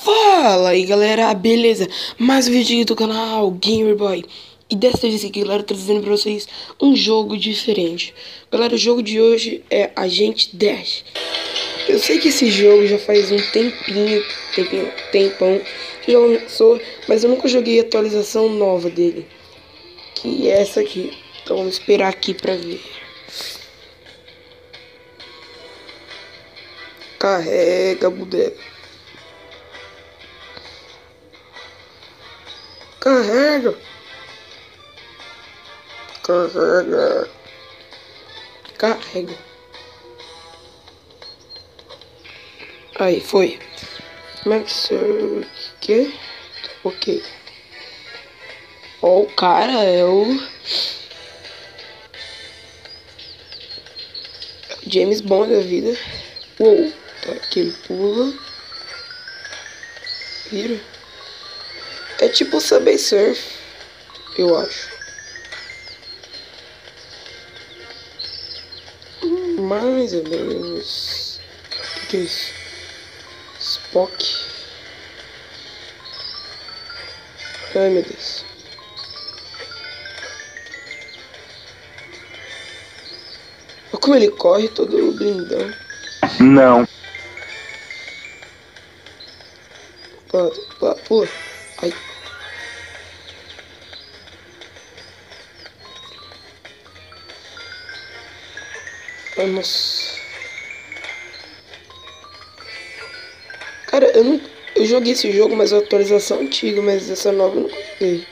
Fala aí galera, beleza? Mais um vídeo aqui do canal Gamerboy. E dessa vez aqui, galera, trazendo pra vocês um jogo diferente. Galera, o jogo de hoje é Agente Dash. Eu sei que esse jogo já faz um tempão que já lançou, mas eu nunca joguei a atualização nova dele, que é essa aqui. Então vamos esperar aqui pra ver. Carrega, bodega. Carrega. Carrega. Carrega. Aí, foi. Max, que? Ok. Ó, o cara é o James Bond da vida. Uou. Tá, aqui ele pula. Vira. É tipo o Subway Surf, eu acho. Mais ou menos. O que é isso? Spock. Ai, meu Deus. Olha como ele corre todo blindão. Não. Pula, pula. Ai. Ai, nossa. Cara, eu joguei esse jogo, mas é uma atualização antiga, mas essa nova eu nunca joguei.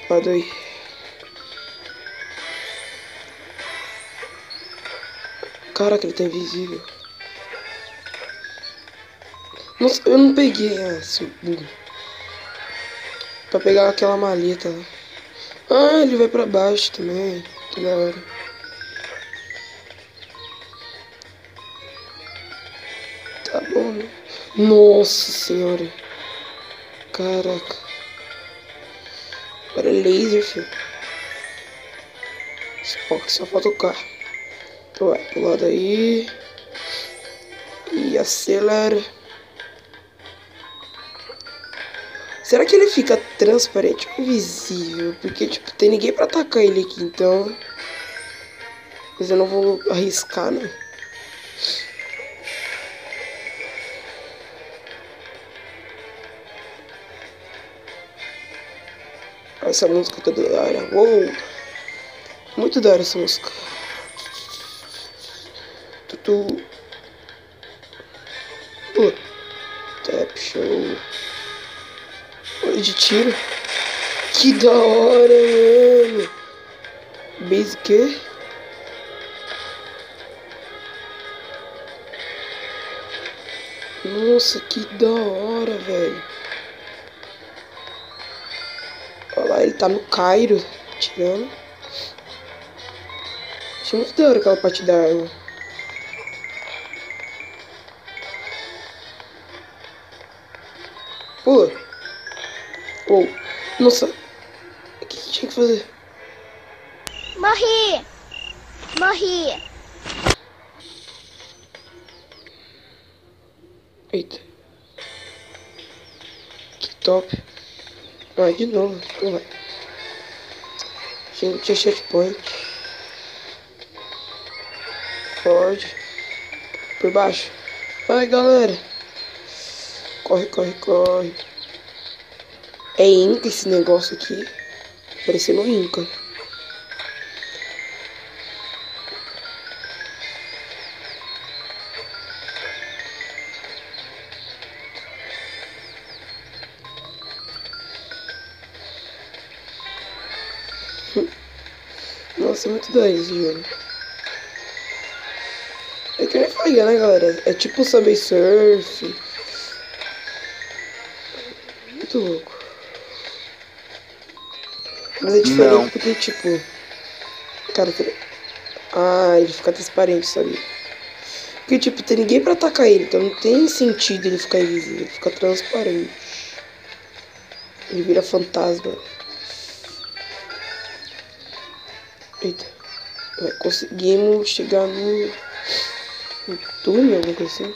Lado aí. Caraca, ele tá invisível. Nossa, eu não peguei essa burro. Pra pegar aquela maleta lá. Ah, ele vai pra baixo também. Que da hora. Tá bom, né? Nossa senhora. Caraca. Agora é laser, filho. Spock, só falta o carro. Então vai pro lado aí. E acelera. Será que ele fica transparente ou invisível? Porque, tipo, tem ninguém pra atacar ele aqui, então... Mas eu não vou arriscar, não. Essa música tá da hora. Uou! Muito da hora essa música. Tutu. Tap show. Olha de tiro. Que da hora, mano. Base que? Nossa, que da hora, velho. Olha lá, ele tá no Cairo, tirando. Achei muito da hora aquela parte da arma. Pula. Oh. Nossa. O que tinha que fazer? Morri! Morri! Eita. Que top. Ah, de novo. Então vai. Tinha checkpoint. Ford. Por baixo. Vai, galera. Corre, corre, corre. É Inca esse negócio aqui. Parecendo um Inca. Nossa, é muito da hora esse jogo. É que nem falei, né, galera? É tipo Subway Surf. Muito louco. Mas é diferente Não. porque, tipo... Cara, ah, ele fica transparente, sabe? Porque, tipo, tem ninguém pra atacar ele, então não tem sentido ele ficar invisível, ele fica transparente. Ele vira fantasma. Eita. Conseguimos chegar no túnel, alguma coisa assim.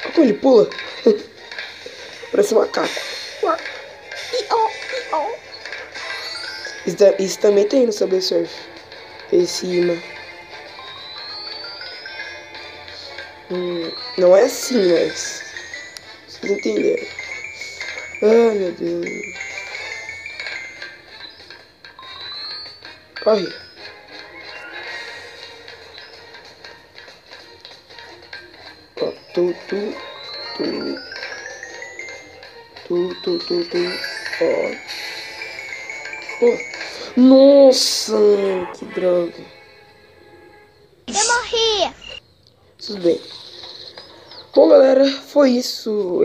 Olha como ele pula. Parece um macaco. Isso também tem no Subway Surf. Em cima. Não é assim, mas... Vocês entenderam. Ai, meu Deus. Corre. Ó, ó. Ó. Nossa, que droga. Eu morri. Tudo bem. Bom, galera, foi isso.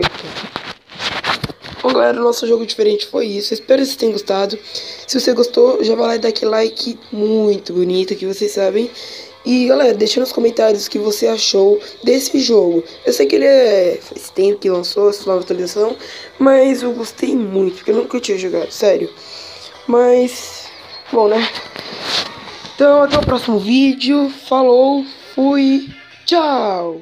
Bom, galera, nosso jogo diferente foi isso. Espero que vocês tenham gostado. Se você gostou, já vai lá e dá aquele like muito bonito, que vocês sabem. E, galera, deixa nos comentários o que você achou desse jogo. Eu sei que ele faz tempo que lançou essa nova atualização, mas eu gostei muito, porque eu nunca tinha jogado, sério. Mas, bom, né? Então, até o próximo vídeo. Falou, fui, tchau!